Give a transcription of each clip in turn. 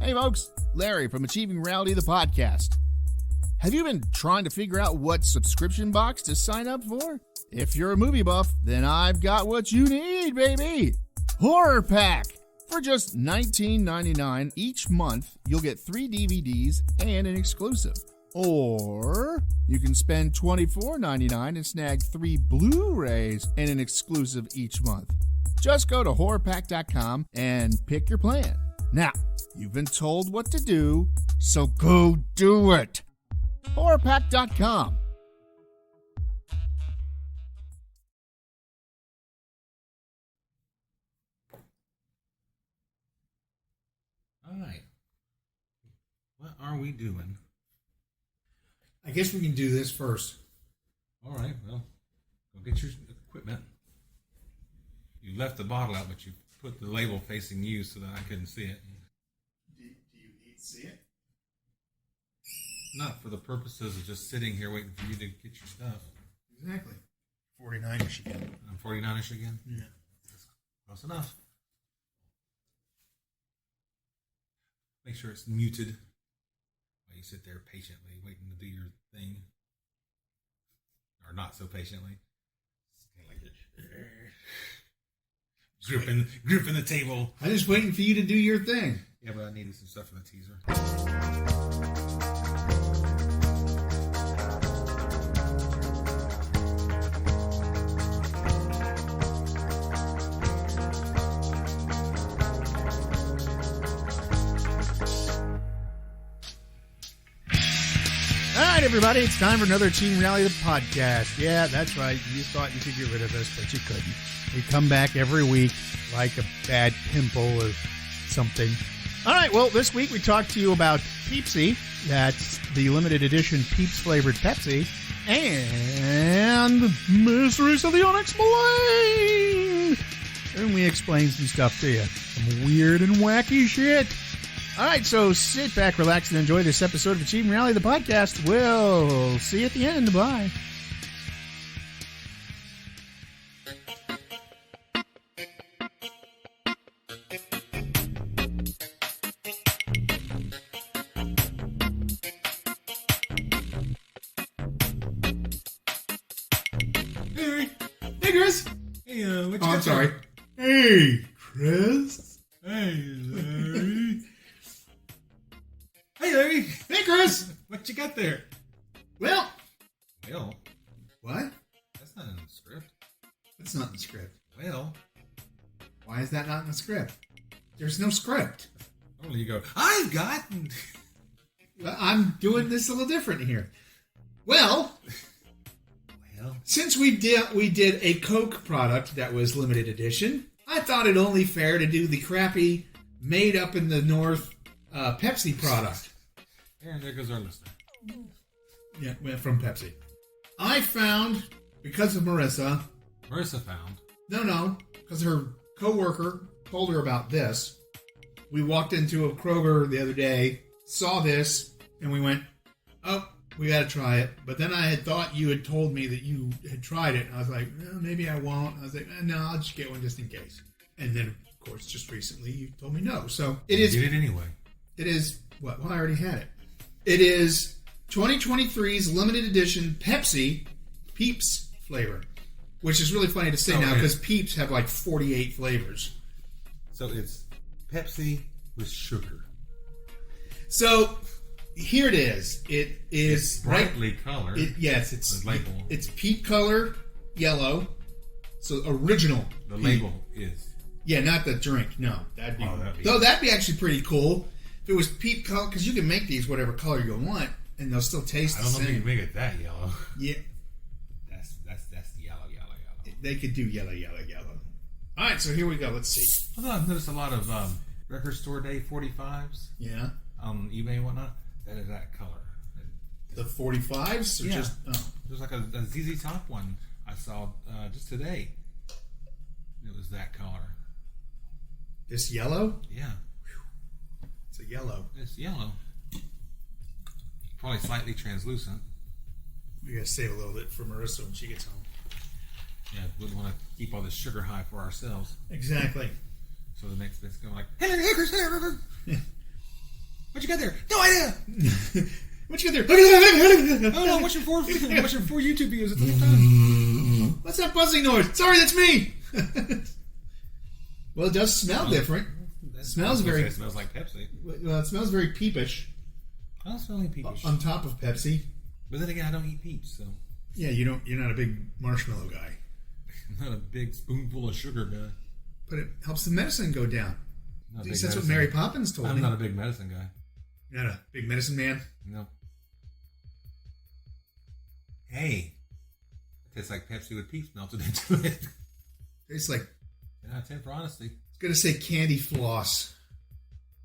Hey folks, Larry from Achieving Reality, the podcast. Have you been trying to figure out what subscription box to sign up for? If you're a movie buff, then I've got what you need, baby! Horror Pack! For just $19.99 each month, you'll get 3 DVDs and an exclusive. Or you can spend $24.99 and snag 3 Blu-rays and an exclusive each month. Just go to horrorpack.com and pick your plan. Now, you've been told what to do, so go do it. horrorpack.com. All right. What are we doing? I guess we can do this first. All right, well, go get your equipment. You left the bottle out, but you put the label facing you so that I couldn't see it. Do you need to see it? Not for the purposes of just sitting here waiting for you to get your stuff. Exactly. 49ish again. I'm 49ish again? Yeah. Close enough. Make sure it's muted while you sit there patiently waiting to do your thing. Or not so patiently. Like gripping the table. I'm just waiting for you to do your thing. Yeah, but I needed some stuff for the teaser. All right, everybody, it's time for another Achieving Reality, the podcast. Yeah, that's right. You thought you could get rid of us, but you couldn't. We come back every week like a bad pimple or something. All right, well, this week we talked to you about Peepsy. That's the limited edition Peeps flavored Pepsi. And Mysteries of the Unexplained. And we explain some stuff to you. Some weird and wacky shit. All right, so sit back, relax, and enjoy this episode of Achieving Reality, the podcast. We'll see you at the end. Bye. Hey, Chris. Hey, what you Oh, I'm got sorry. there? Hey, Chris. Hey, Larry. Hey, Larry. Hey, Chris. What you got there? Well, Well, what? that's not in the script. It's not in the script. Well, Why is that not in the script? There's no script. normally you go, I've got... Well, I'm doing this a little different here. Well, since we did a Coke product that was limited edition, I thought it only fair to do the crappy, made up in the North Pepsi product. And there goes our listener. Yeah, from Pepsi. I found, because of Marissa, Marissa found. no, because her coworker told her about this. We walked into a Kroger the other day, saw this, and we went, oh, we got to try it. But then I had thought you had told me that you had tried it. And I was like, well, maybe I won't. I was like, no, I'll just get one just in case. And then, of course, just recently you told me no. So it is. You did it anyway. It is what? Well, I already had it. It is 2023's limited edition Pepsi Peeps flavor, which is really funny to say now because Peeps have like 48 flavors. So it's Pepsi with sugar. So here it is. It is It's brightly colored. Yes, it's the label. It's peat color yellow. So original. The peat. label is. Yeah, not the drink. No, that'd be. that'd be- Though that'd be actually pretty cool if it was peat color, because you can make these whatever color you want, and they'll still taste I the don't know if you same. can make it that yellow. Yeah, That's yellow. they could do yellow. All right, so here we go. Let's see. Although I've noticed a lot of record store day 45s Yeah, on eBay and whatnot. That is that color. the 45s or Yeah. just There's like a ZZ Top one I saw just today. It was that color. this yellow. Yeah, It's a yellow. it's yellow. Probably slightly translucent. We gotta save a little bit for Marissa when she gets home. Yeah, wouldn't want to keep all this sugar high for ourselves. Exactly. So the next bit's going like, hey, Chris, hey. What you got there? No idea. What you got there? Oh no, I'm watching four YouTube videos at the same time. What's that buzzing noise? Sorry, that's me. Well, it does smell different. It smells It smells like Pepsi. Well, it smells very peepish. I don't smell any Peeps. On top of Pepsi. But then again, I don't eat Peeps, so Yeah, you're not a big marshmallow guy. I'm not a big spoonful of sugar guy. But it helps the medicine go down. At least that's what Mary Poppins told me. I'm not a big medicine guy. You're not a big medicine man? No. Hey. It tastes like Pepsi with Peeps melted into it. Tastes like... 10 out of 10 for honesty. It's going to say candy floss.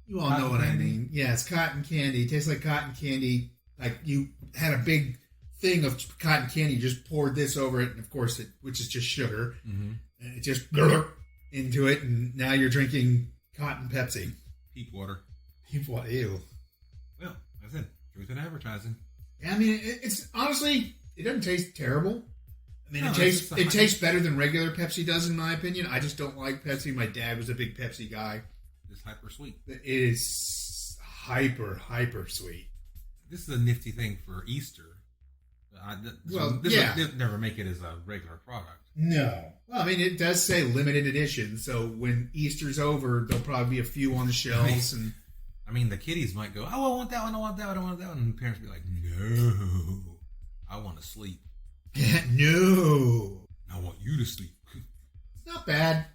You all Cotton know what candy? I mean. Yeah, it's cotton candy. It tastes like cotton candy. Like you had a big thing of cotton candy, you just poured this over it, and of course, which is just sugar. Mm-hmm. And it just into it, and now you're drinking cotton Pepsi. Peep water. People, ew. Well, like I said, truth in advertising. Yeah, I mean, it's honestly, it doesn't taste terrible. I mean, No, it tastes better than regular Pepsi does, in my opinion. I just don't like Pepsi. My dad was a big Pepsi guy. It's hyper sweet. It is hyper sweet. This is a nifty thing for Easter. They'll never make it as a regular product. No. Well, I mean, it does say limited edition, so when Easter's over, there'll probably be a few on the shelves. And I mean, the kiddies might go, oh, I want that one, I want that one, I want that one. And the parents will be like, no, I want to sleep. No. I want you to sleep. It's not bad.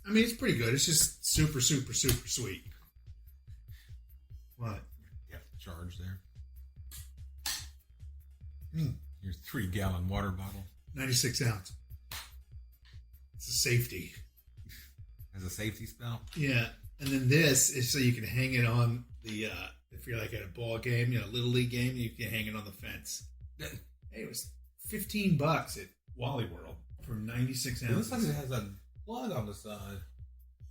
I mean, it's pretty good. It's just super sweet. What? Yeah, charge there. Mm. Your 3-gallon water bottle. 96 ounce. It's a safety. Has a safety spout. Yeah. And then this is so you can hang it on the, if you're like at a ball game, a Little League game, you can hang it on the fence. Hey, it was $15 at Wally World for 96 ounces. It looks like it has a plug on the side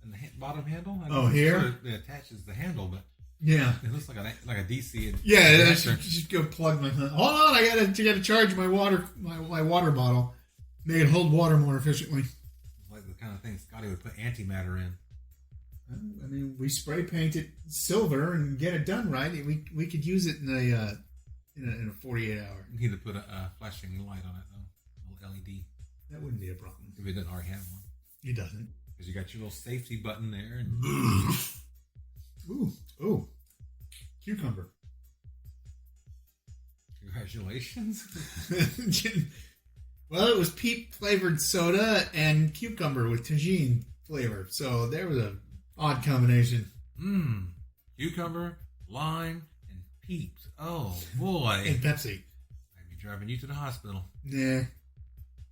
and the bottom handle. Here? It attaches the handle, but yeah, it looks like a DC. Yeah, I should just go plug my. Hold on, I gotta charge my water bottle. Make it hold water more efficiently. It's like the kind of thing Scotty would put antimatter in. I mean, we spray paint it silver and get it done right. We could use it in a 48 hour. You need to put a flashing light on it though, a little LED. That wouldn't be a problem if it doesn't already have one. It doesn't. Because you got your little safety button there. And Ooh, cucumber. Congratulations. Well, it was Peep flavored soda and cucumber with tagine flavor. So there was a odd combination. Cucumber, lime, and Peeps. Oh boy. And Pepsi. I'd be driving you to the hospital. Nah.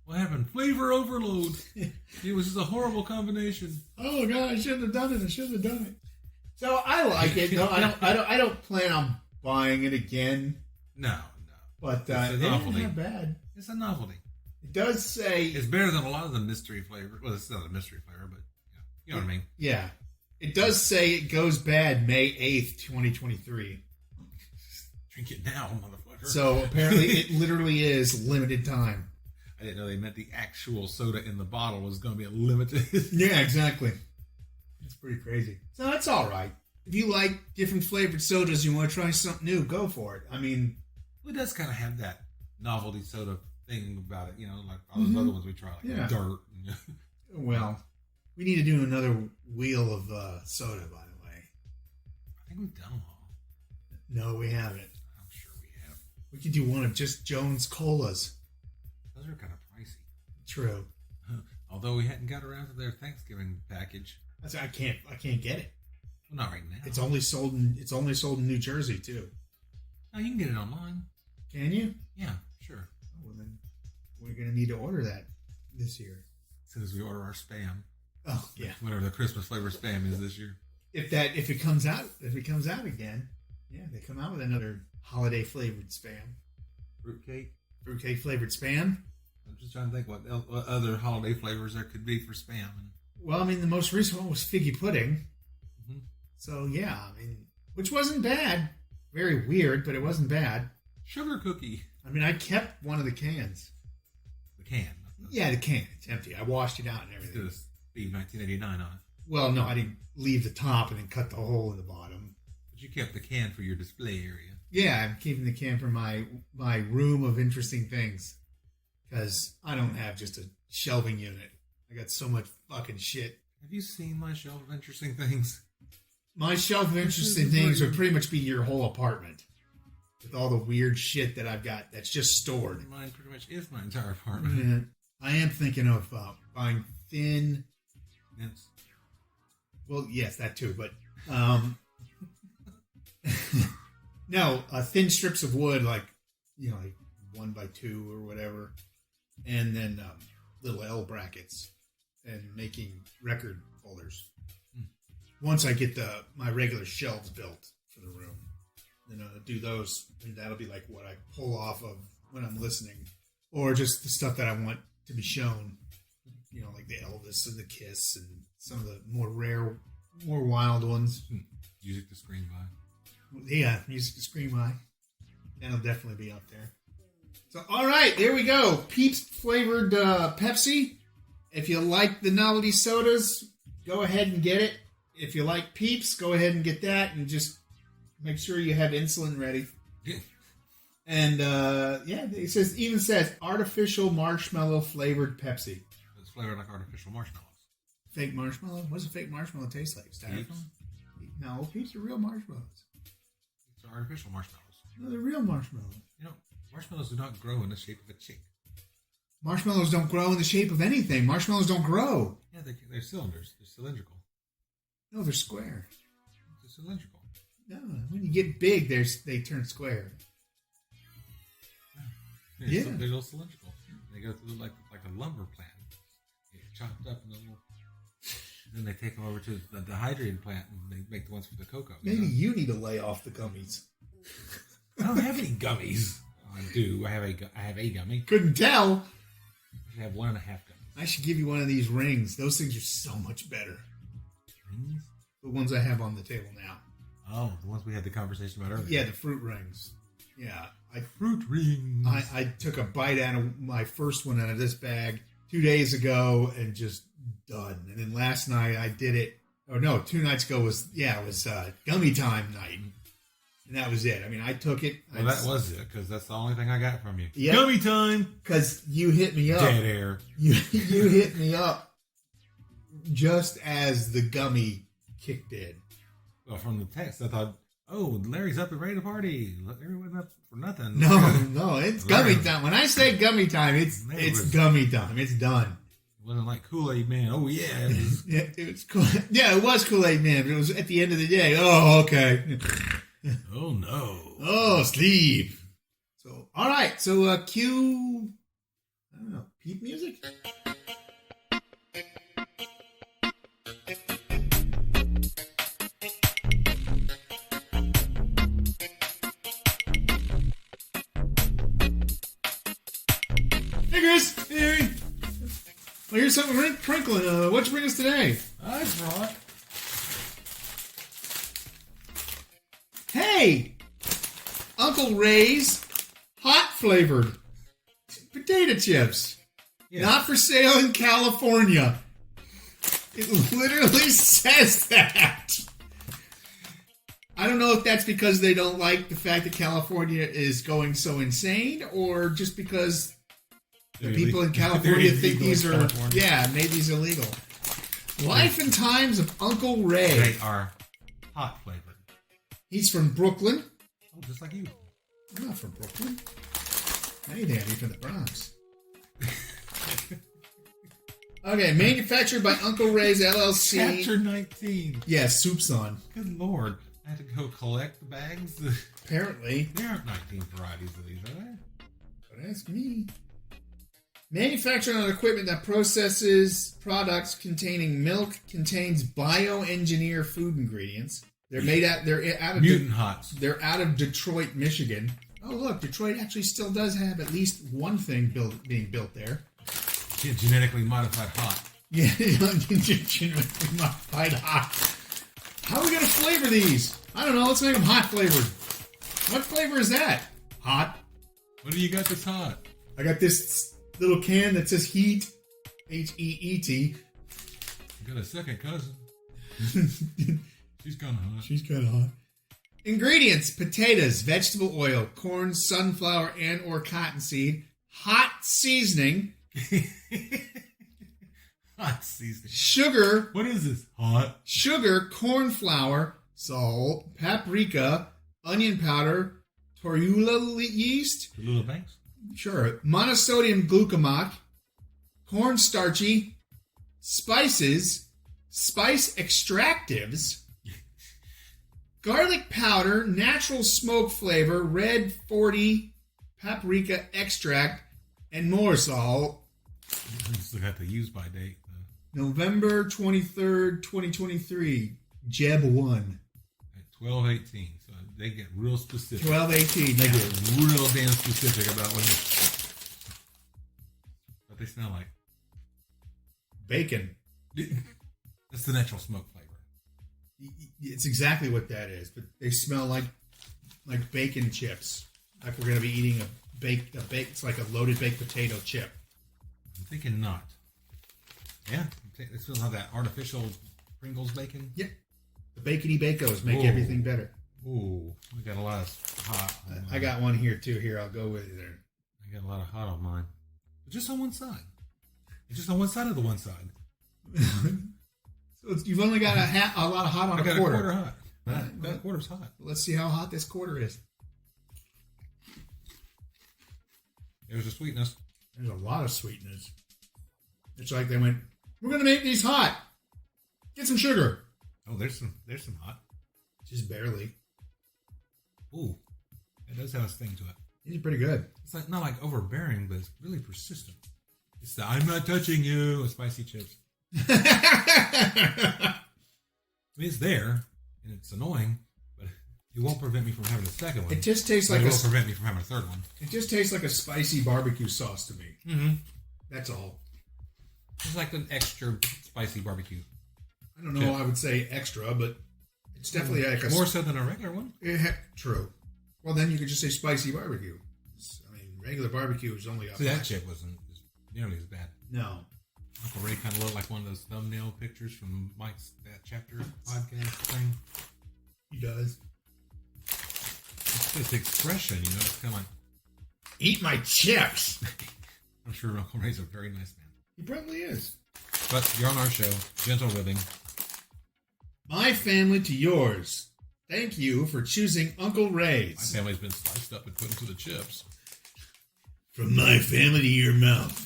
What happened? Flavor overload. It was just a horrible combination. Oh god, I shouldn't have done it. So I like it. No, I don't plan on buying it again. No. But it's it isn't that bad. It's a novelty. It does say it's better than a lot of the mystery flavor. Well, it's not a mystery flavor, but you know what I mean. Yeah, it does say it goes bad May 8th, 2023. Drink it now, motherfucker. So apparently, it literally is limited time. I didn't know they meant the actual soda in the bottle was going to be a limited. Yeah, exactly. It's pretty crazy. So that's all right. If you like different flavored sodas, you want to try something new, go for it. I mean, it does kind of have that novelty soda thing about it, like all those other ones we try, like dirt. Well, we need to do another wheel of soda, by the way. I think we've done them all. No, we haven't. I'm sure we have. We could do one of just Jones Colas. Those are kind of pricey. True. Although we hadn't got around to their Thanksgiving package. I can't get it. Well, not right now. It's only sold in New Jersey too. No, you can get it online. Can you? Yeah, sure. Oh, well then we're gonna need to order that this year. As soon as we order our Spam. Oh yeah. Whatever the Christmas flavor Spam is this year. If it comes out again, yeah, they come out with another holiday flavored Spam. Fruitcake flavored Spam. I'm just trying to think what other holiday flavors there could be for Spam. Well, I mean, the most recent one was figgy pudding. Mm-hmm. So yeah, I mean, which wasn't bad. Very weird, but it wasn't bad. Sugar cookie. I mean, I kept one of the cans. The can. Yeah, the can. It's empty. I washed it out and everything. There's Speed 1989 on it. Well, no, I didn't leave the top and then cut the hole in the bottom. But you kept the can for your display area. Yeah, I'm keeping the can for my room of interesting things. Because I don't have just a shelving unit. I got so much fucking shit. Have you seen my shelf of interesting things? My shelf of interesting things would pretty much be your whole apartment. With all the weird shit that I've got that's just stored. Mine pretty much is my entire apartment. Yeah. I am thinking of buying thin... Yes. Well, yes, that too, but... no, thin strips of wood, like 1x2 or whatever. And then little L brackets. And making record holders. Once I get my regular shelves built for the room, then I'll do those, and that'll be like what I pull off of when I'm listening, or just the stuff that I want to be shown, like the Elvis and the Kiss and some of the more rare, more wild ones. Music to scream by. Yeah, music to scream by. That'll definitely be up there. So, all right, there we go. Peeps flavored Pepsi. If you like the novelty sodas, go ahead and get it. If you like Peeps, go ahead and get that, and just make sure you have insulin ready. And it even says artificial marshmallow flavored Pepsi. It's flavored like artificial marshmallows. Fake marshmallow? What does a fake marshmallow taste like? Styrofoam? No, Peeps are real marshmallows. It's artificial marshmallows. No, they're real marshmallows. Marshmallows do not grow in the shape of a chick. Marshmallows don't grow in the shape of anything. Marshmallows don't grow. Yeah, they're cylinders. They're cylindrical. No, they're square. They're cylindrical. No, when you get big, they turn square. Yeah. They're little cylindrical. They go through like a lumber plant. They get chopped up in a little... Then they take them over to the dehydrated plant and they make the ones for the cocoa. Maybe you need to lay off the gummies. I don't have any gummies. I do. I have a gummy. Couldn't tell. I have 1.5 gummies. I should give you one of these rings. Those things are so much better. Rings? The ones I have on the table now. Oh, the ones we had the conversation about earlier. Yeah, the fruit rings. Yeah. Fruit rings. I took a bite out of my first one out of this bag 2 days ago and just done. And then last night I did it. Oh no, 2 nights ago was gummy time night. And that was it. I mean, I took it. Well, that was it, because that's the only thing I got from you. Yep. Gummy time! Because you hit me up. Dead air. You hit me up just as the gummy kicked in. Well, from the text, I thought, oh, Larry's up and ready to party. Everyone up for nothing. No, it's gummy time. When I say gummy time, it's gummy time. It's done. It wasn't like Kool-Aid Man. Oh, yeah. It was cool. Yeah, it was Kool-Aid Man, but it was at the end of the day. Oh, okay. Oh, no. Oh, sleep. So, all right. So, cue, I don't know, Peep music? Hey, Chris. Hey. Well, here's something crinkling. What'd you bring us today? I brought... Hey! Uncle Ray's hot flavored potato chips. Yeah. Not for sale in California. It literally says that. I don't know if that's because they don't like the fact that California is going so insane, or just because the people in California think these are... Yeah, made these illegal. Life and Times of Uncle Ray. They are hot flavored. He's from Brooklyn. Oh, just like you. I'm not from Brooklyn. Anything, I'm from the Bronx. Okay, manufactured by Uncle Ray's LLC. Chapter 19. Yeah, soup's on. Good Lord. I had to go collect the bags. Apparently. There aren't 19 varieties of these, are there? Don't ask me. Manufactured on equipment that processes products containing milk, contains bioengineered food ingredients. They're out of Mutant Hots. They're out of Detroit, Michigan. Oh, look, Detroit actually still does have at least one thing being built there. Genetically modified hot. Yeah, genetically modified hot. How are we going to flavor these? I don't know. Let's make them hot flavored. What flavor is that? Hot. What do you got that's hot? I got this little can that says Heat. H-E-E-T. I got a second cousin. She's kind of hot. She's kind of hot. Ingredients: potatoes, vegetable oil, corn, sunflower, and or cottonseed, hot seasoning, Hot seasoning. sugar, What is this? Hot. corn flour, salt, paprika, onion powder, torula yeast, Little banks. sure, monosodium glutamate, cornstarchy, spices, spice extractives, garlic powder, natural smoke flavor, red 40, paprika extract, and more salt. Just look at the use by date. November 23rd, 2023. Jeb 1. At 12:18. So they get real specific. 12:18. They get real damn specific about what they smell like. Bacon. That's the natural smoke flavor. It's exactly what that is, but they smell like bacon chips. Like we're gonna be eating it's like a loaded baked potato chip. I'm thinking not. Yeah, they still have that artificial Pringles bacon. Yeah, the bacony bacos make Ooh. everything better. Ooh, we got a lot of hot. I got one here too. Here, I'll go with you there. I got a lot of hot on mine, but just on one side. It's just on one side of the one side. So you've only got a lot of hot on I got a quarter. a quarter hot. Right, That quarter's hot. Let's see how hot this quarter is. There's a sweetness. There's a lot of sweetness. It's like they went, we're going to make these hot. Get some sugar. Oh, there's some hot. Just barely. Ooh, it does have a sting to it. It's pretty good. It's like not like overbearing, but it's really persistent. It's the "I'm not touching you" with spicy chips. I mean, it's there and it's annoying, but it won't prevent me from having a second one. It just tastes But like it won't prevent me from having a third one. It just tastes like a spicy barbecue sauce to me. Mm-hmm. That's all. It's like an extra spicy barbecue. I don't know. Yeah. I would say extra, but it's definitely like a More so than a regular one. True. Well, then you could just say spicy barbecue. I mean, regular barbecue is only a See, that chip wasn't nearly as bad. No. Uncle Ray kind of looked like one of those thumbnail pictures from Mike's That Chapter podcast thing. He does. It's this expression, you know, it's kind of like, Eat my chips. I'm sure Uncle Ray's a very nice man. He probably is. But you're on our show, Gentle Living. My family to yours. Thank you for choosing Uncle My Ray's. family's been sliced up and put into the chips. From my family to your mouth.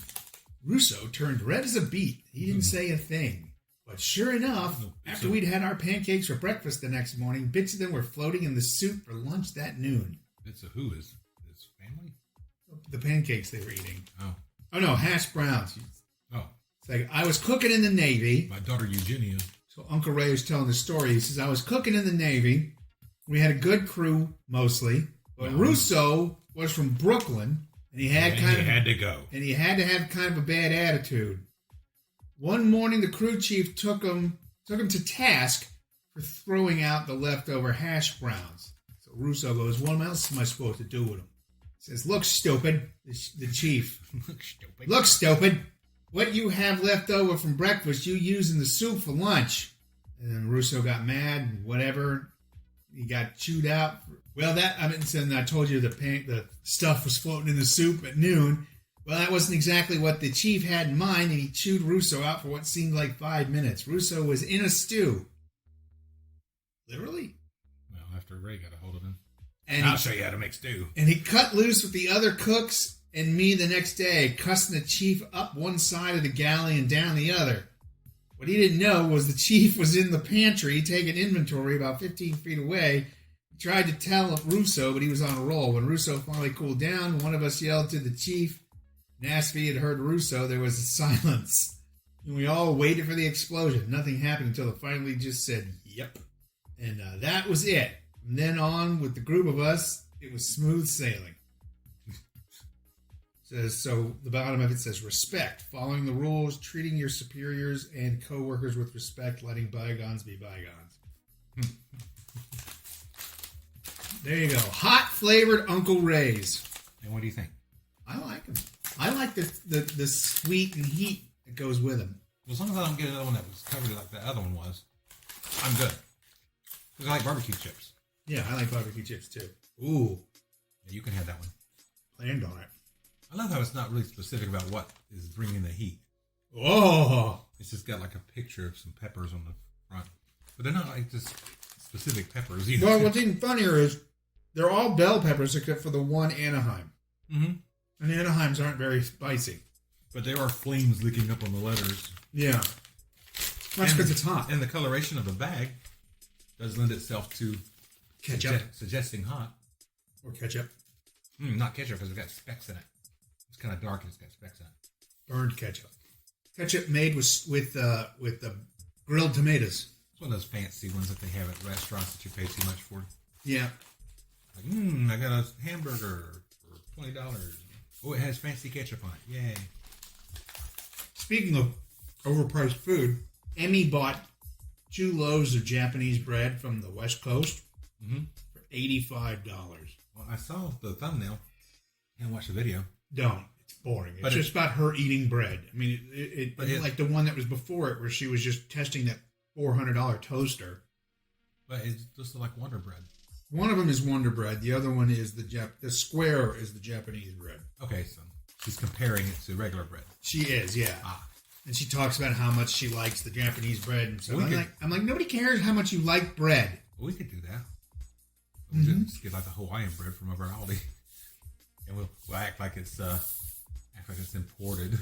Russo turned red as a beet. He didn't say a thing. But sure enough, after we'd had our pancakes for breakfast the next morning, bits of them were floating in the soup for lunch that noon. It's a who is his family? The pancakes they were eating. Oh. Oh no, hash browns. Oh. It's like, I was cooking in the Navy. My daughter Eugenia. So Uncle Ray was telling the story. He says, I was cooking in the Navy. We had a good crew, mostly. But Russo was from Brooklyn, and he had to go. And he had to have kind of a bad attitude. One morning, the crew chief took him to task for throwing out the leftover hash browns. So Russo goes, what else am I supposed to do with them? He says, look, stupid, the chief. Look, stupid. What you have left over from breakfast, you use in the soup for lunch. And then Russo got mad and whatever. He got chewed out. Well, and I told you the stuff was floating in the soup at noon. Well, that wasn't exactly what the chief had in mind, and he chewed Russo out for what seemed like 5 minutes. Russo was in a stew. Literally. Well, after Ray got a hold of him. And I'll show you how to make stew. And he cut loose with the other cooks and me the next day, cussing the chief up one side of the galley and down the other. What he didn't know was the chief was in the pantry taking inventory about 15 feet away. He tried to tell Russo, but he was on a roll. When Russo finally cooled down, one of us yelled to the chief and asked if he had heard Russo. There was a silence. And we all waited for the explosion. Nothing happened until it finally just said, yep. And that was it. From then on, with the group of us, it was smooth sailing. So the bottom of it says, respect, following the rules, treating your superiors and co-workers with respect, letting bygones be bygones. There you go. Hot flavored Uncle Ray's. And what do you think? I like them. I like the sweet and heat that goes with them. As long as I don't get another one that was covered like the other one was, I'm good. Because I like barbecue chips. Yeah, I like barbecue chips too. Ooh, Yeah, you can have that one. planned on it. I love how it's not really specific about what is bringing the heat. Oh, It's just got like a picture of some peppers on the front. But they're not like just specific peppers either. well, what's even funnier is they're all bell peppers except for the one Anaheim. Mm-hmm. And the Anaheims aren't very spicy. But there are flames leaking up on the letters. Yeah. That's because it's hot. And the coloration of the bag does lend itself to Ketchup. suggesting hot. Or ketchup. Not ketchup because it's got specks in it. It's kind of dark and it's got specks in it. Burned ketchup. Ketchup made with the grilled tomatoes. It's one of those fancy ones that they have at restaurants that you pay too much for. Yeah. Like, I got a hamburger for $20. Oh, it has fancy ketchup on it. Yay. Speaking of overpriced food, Emmy bought 2 loaves of Japanese bread from the West Coast for $85. Well, I saw the thumbnail and watched the video. Don't. It's boring. It's But just about her eating bread. I mean, But it's like the one that was before it where she was just testing that $400 toaster. But it's just like Wonder Bread. One of them is Wonder Bread. The other one is the square is the Japanese bread. Okay, so she's comparing it to regular bread. She is, yeah. And she talks about how much she likes the Japanese bread and stuff. I'm like, nobody cares how much you like bread. Well, we could do that. We just get like the Hawaiian bread from over at Aldi, and we'll act like it's imported.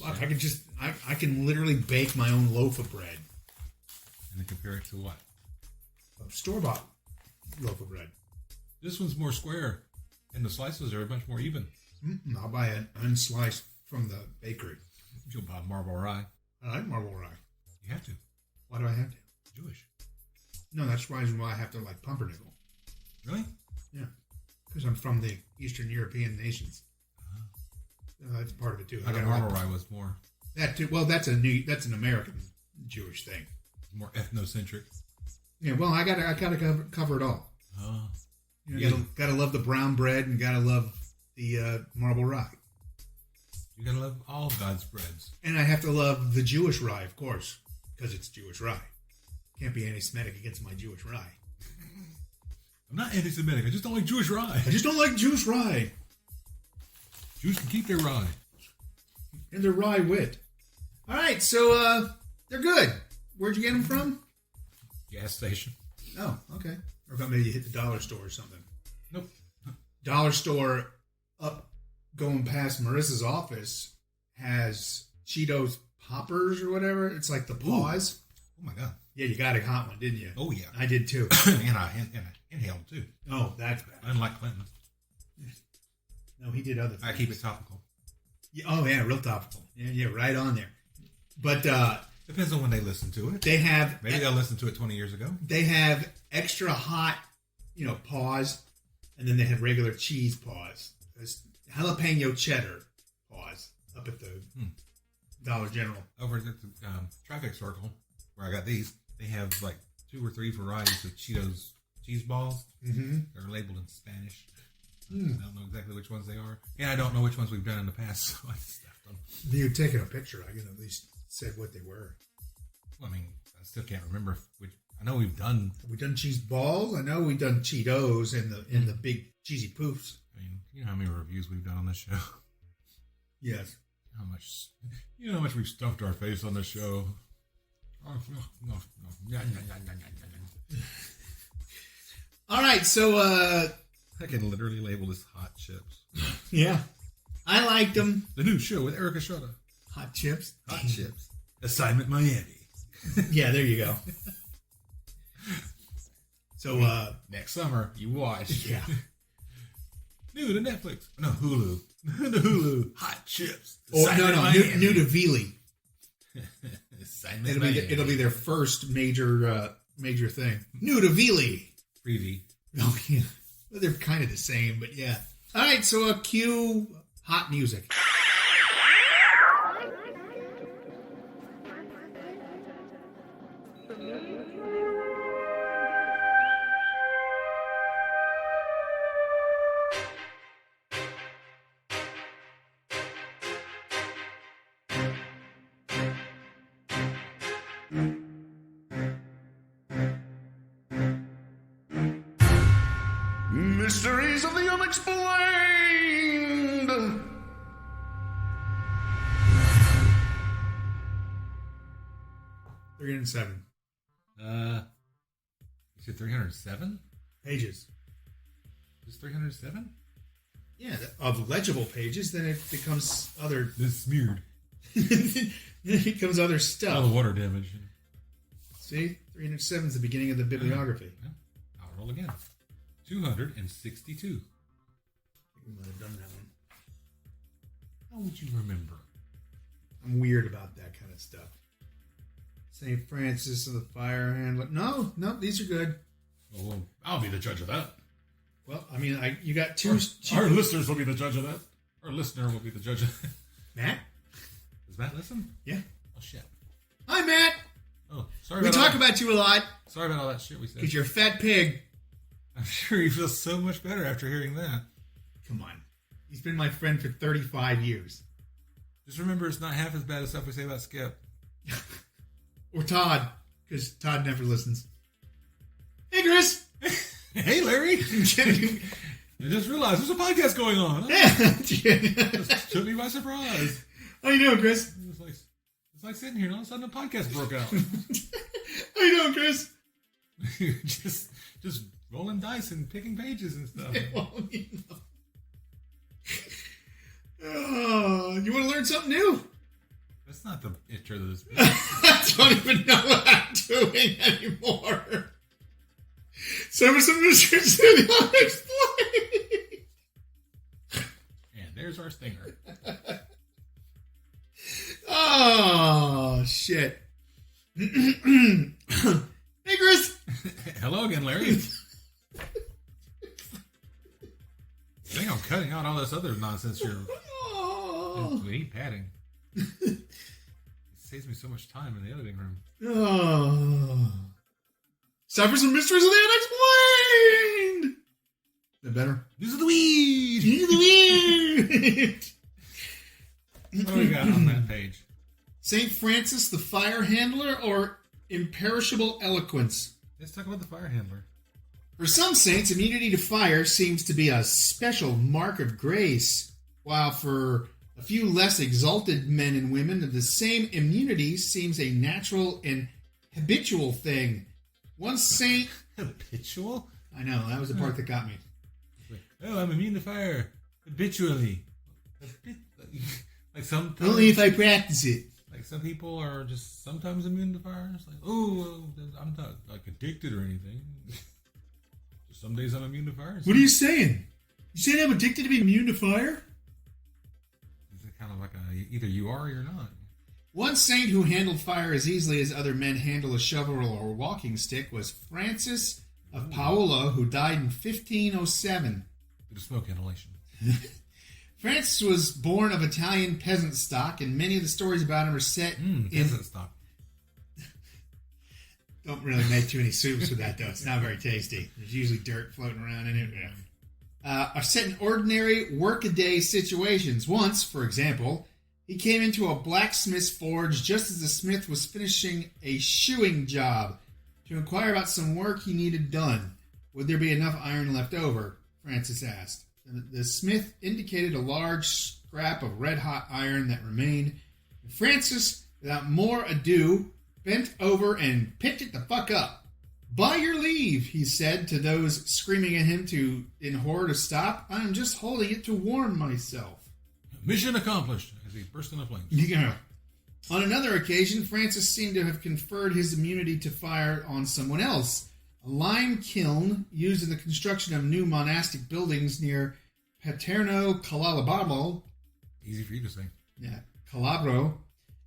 Look, I can literally bake my own loaf of bread. And then compare it to what? A store-bought loaf of bread. This one's more square, and the slices are much more even. I'll buy an unsliced from the bakery. You'll buy marble rye. I like marble rye. You have to. Why do I have to? Jewish. No, that's the reason why I have to like pumpernickel. Really? Yeah, because I'm from the Eastern European nations. That's part of it too. I thought marble rye was more. That too. Well, that's an American Jewish thing. More ethnocentric. Yeah. Well, I gotta cover it all. Oh. You gotta love the brown bread and gotta love the marble rye. You gotta love all God's breads. And I have to love the Jewish rye, of course, because it's Jewish rye. Can't be anti-Semitic against my Jewish rye. I'm not anti-Semitic. I just don't like Jewish rye. I just don't like Jewish rye. Jews can keep their rye. And their rye wit. All right, so they're good. Where'd you get them from? Gas station. Oh, okay. Or if maybe you hit the dollar store or something. Nope. Dollar store up going past Marissa's office has Cheetos poppers or whatever. It's like the paws. Oh my God. Yeah, you got a hot one, didn't you? Oh yeah. I did too. and I inhaled too. Oh, that's bad. Unlike Clinton. No, he did other things. I keep it topical. Yeah, oh yeah, real topical. Yeah, right on there. But depends on when they listen to it. They have maybe they'll listen to it 20 years ago. They have extra hot, paws, and then they have regular cheese paws. There's jalapeno cheddar paws up at the Dollar General. Over at the traffic circle where I got these, they have like 2 or 3 varieties of Cheetos cheese balls. Mm-hmm. They're labeled in Spanish. I don't know exactly which ones they are. And I don't know which ones we've done in the past, so I just left them. If you'd taken a picture, I could at least said what they were. Well, I mean, I still can't remember which. I know we've done. Have we done cheese balls? I know we've done Cheetos and the big cheesy poofs. I mean, you know how many reviews we've done on this show? Yes. How much we've stuffed our face on this show. All right, so I can literally label this hot chips. Yeah. I liked them. The new show with Erica Shutta. Hot chips. Hot chips. Assignment Miami. Yeah, there you go. So next summer you watch. Yeah. New to Netflix. No, Hulu. The Hulu. Hot chips. Oh no, new to Veely. Assignment It'll be their first major thing. New to Veely. Freebie. Oh yeah. Well, they're kind of the same, but yeah. All right, so cue hot music. Mysteries of the Unexplained. Three and 7 You said 307? pages. Just 307? Yeah, of legible pages. Then it becomes other. This smeared. Then it becomes other All stuff. the water damage. See, 307 is the beginning of the bibliography. Yeah. I'll roll again. 262. I think we might have done that one. How would you remember? I'm weird about that kind of stuff. St. Francis of the Fire Handler. No, these are good. Oh, well, I'll be the judge of that. Well, I mean, you got two. Our listeners will be the judge of that. Our listener will be the judge of that. Matt? Does Matt listen? Yeah. Oh, shit. Hi, Matt. Oh, sorry We about talk all about you a lot Sorry about all that shit we said. because you're a fat pig. I'm sure he feels so much better after hearing that. Come on. He's been my friend for 35 years. Just remember, it's not half as bad as stuff we say about Skip. Or Todd, because Todd never listens. Hey, Chris. Hey, Larry. I just realized there's a podcast going on. Just took me by surprise. How you doing, Chris? It's like sitting here and all of a sudden a podcast broke out. How you doing, Chris? just rolling dice and picking pages and stuff. Oh, you want to learn something new? That's not the intro to this. I don't even know what I'm doing anymore. Some mysteries of the Unexplained. And there's our stinger. Oh, shit. Hey, Chris. Hello again, Larry. I think I'm cutting out all this other nonsense here. Oh. We need padding. It saves me so much time in the editing room. Oh. It's time for some mysteries of the Unexplained. Is that better? These are the weed. These are the weed. What do we got on that page? St. Francis the Fire Handler or Imperishable Eloquence? Let's talk about the fire handler. For some saints, immunity to fire seems to be a special mark of grace, while for a few less exalted men and women, the same immunity seems a natural and habitual thing. One saint... Habitual? I know, that was the part that got me. Oh, I'm immune to fire. Habitually. Like some... Only if I practice it. Like some people are just sometimes immune to fire. It's like, oh, I'm not like addicted or anything. Some days I'm immune to fire. What are you saying? You saying I'm addicted to being immune to fire? It's kind of like either you are or you're not. One saint who handled fire as easily as other men handle a shovel or walking stick was Francis of Paola, who died in 1507. Due to smoke inhalation. Francis was born of Italian peasant stock, and many of the stories about him are set in... Peasant stock. Don't really make too many soups with that, though. It's not very tasty. There's usually dirt floating around in it. Are set in ordinary workaday situations. Once, for example, he came into a blacksmith's forge just as the smith was finishing a shoeing job to inquire about some work he needed done. Would there be enough iron left over? Francis asked. The smith indicated a large scrap of red-hot iron that remained. Francis, without more ado, bent over and picked it the fuck up. By your leave, he said to those screaming at him in horror to stop. I am just holding it to warm myself. Mission accomplished as he burst into flames. Yeah. On another occasion, Francis seemed to have conferred his immunity to fire on someone else. A lime kiln used in the construction of new monastic buildings near Paterno Calabro. Easy for you to say. Yeah, Calabro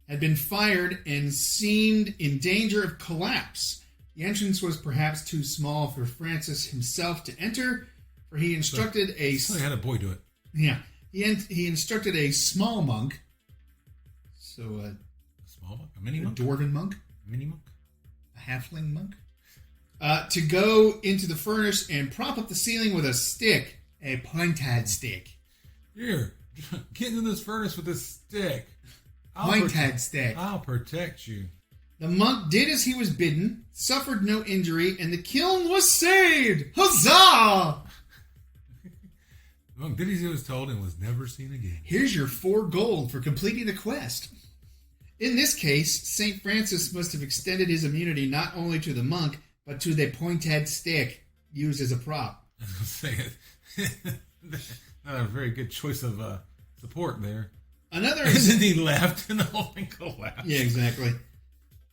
had been fired and seemed in danger of collapse. The entrance was perhaps too small for Francis himself to enter, for he instructed So he had a boy do it. Yeah, he instructed a small monk. So A small monk? A mini a monk? dwarven monk, A mini monk? a halfling monk, to go into the furnace and prop up the ceiling with a stick, a pointed stick. Here, get into this furnace with this stick. Pointed stick. I'll protect you. The monk did as he was bidden, suffered no injury, and the kiln was saved. Huzzah! Well, did as he was told and was never seen again. Here's your 4 gold for completing the quest. In this case, St. Francis must have extended his immunity not only to the monk, but to the pointed stick used as a prop. I was going to say, not a very good choice of support there. And then he left and the whole thing collapsed. Yeah, exactly.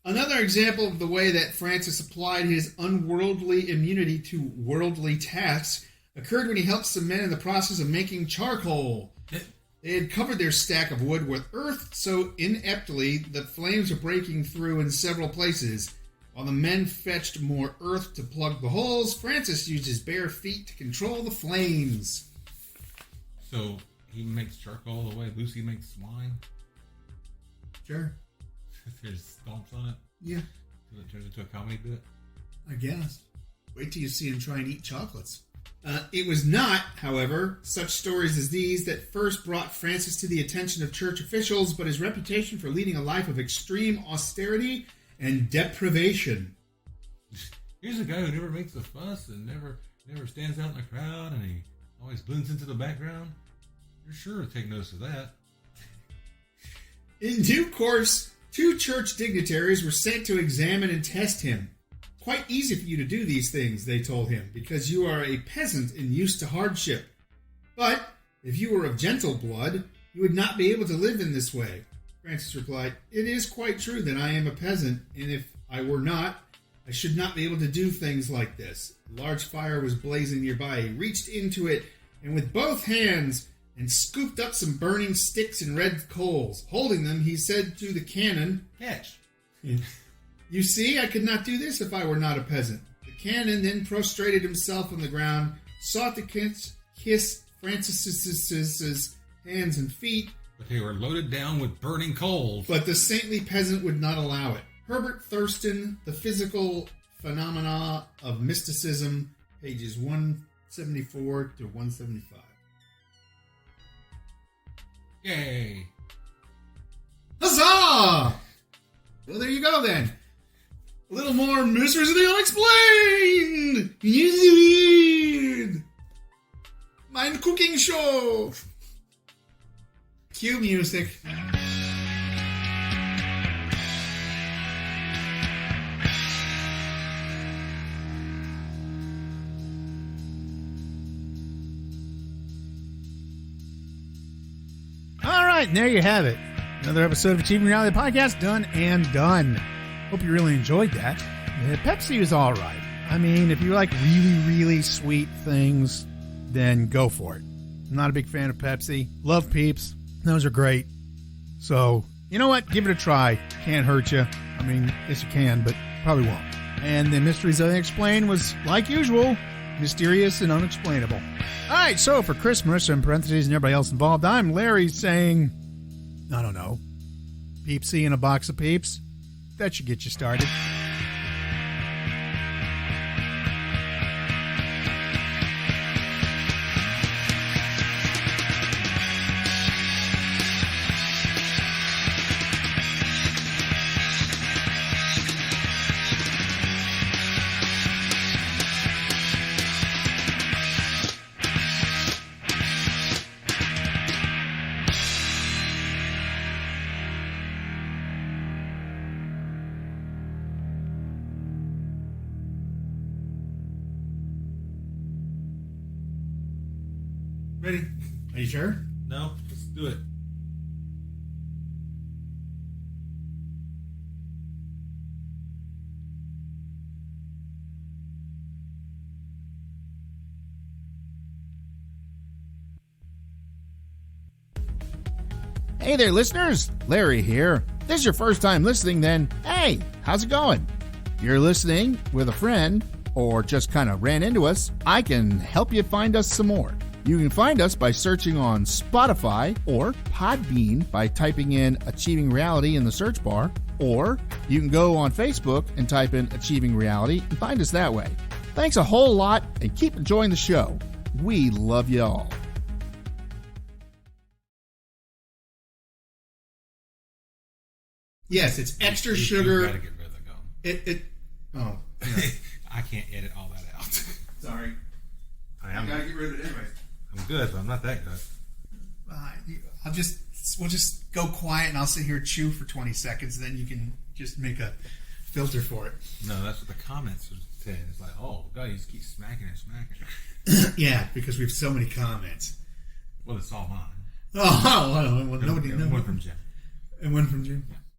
Another example of the way that Francis applied his unworldly immunity to worldly tasks occurred when he helped some men in the process of making charcoal. They had covered their stack of wood with earth so ineptly that flames were breaking through in several places. While the men fetched more earth to plug the holes, Francis used his bare feet to control the flames. So he makes charcoal the way Lucy makes wine? Sure. There's stomps on it? Yeah. So it turns into a comedy bit? I guess. Wait till you see him try and eat chocolates. It was not, however, such stories as these that first brought Francis to the attention of church officials, but his reputation for leading a life of extreme austerity and deprivation. Here's a guy who never makes a fuss and never stands out in the crowd, and he always blends into the background. You're sure to take notice of that. In due course, 2 church dignitaries were sent to examine and test him. Quite easy for you to do these things, they told him, because you are a peasant and used to hardship. But if you were of gentle blood, you would not be able to live in this way. Francis replied, "It is quite true that I am a peasant, and if I were not, I should not be able to do things like this." A large fire was blazing nearby. He reached into it, and with both hands, and scooped up some burning sticks and red coals. Holding them, he said to the canon, Catch. "You see, I could not do this if I were not a peasant." The canon then prostrated himself on the ground, sought to kiss Francis's hands and feet, But they were loaded down with burning coals. but the saintly peasant would not allow it. Herbert Thurston, The Physical Phenomena of Mysticism, pages 174 to 175. Yay. Huzzah! Well, there you go then. A little more Mysteries of the Unexplained! Mind cooking show! Cue music. All right, and there you have it. Another episode of Achieving Reality Podcast done and done. Hope you really enjoyed that. Pepsi was all right. I mean, if you like really, really sweet things, then go for it. I'm not a big fan of Pepsi. Love Peeps. Those are great. So, you know what? Give it a try. Can't hurt you. I mean, yes, you can, but probably won't. And the Mysteries Unexplained was, like usual, mysterious and unexplainable. All right, so for Christmas, in parentheses, and everybody else involved, I'm Larry saying, I don't know, Peepsy and a box of Peeps. That should get you started. Ready? Are you sure? No, let's do it. Hey there, listeners. Larry here. If this is your first time listening, then hey, how's it going? If you're listening with a friend or just kind of ran into us, I can help you find us some more. You can find us by searching on Spotify or Podbean by typing in Achieving Reality in the search bar, or you can go on Facebook and type in Achieving Reality and find us that way. Thanks a whole lot and keep enjoying the show. We love you all. Yes, it's extra sugar. You gotta get rid of the gum. Oh. I can't edit all that out. Sorry. I'm gotta get rid of it anyway. I'm good, but I'm not that good. We'll just go quiet, and I'll sit here and chew for 20 seconds, and then you can just make a filter for it. No, that's what the comments are saying. It's like, oh, God, you just keep smacking it. Yeah, because we have so many comments. Well, it's all mine. Oh, well, nobody knows. One from Jim. And one from Jim. Yeah.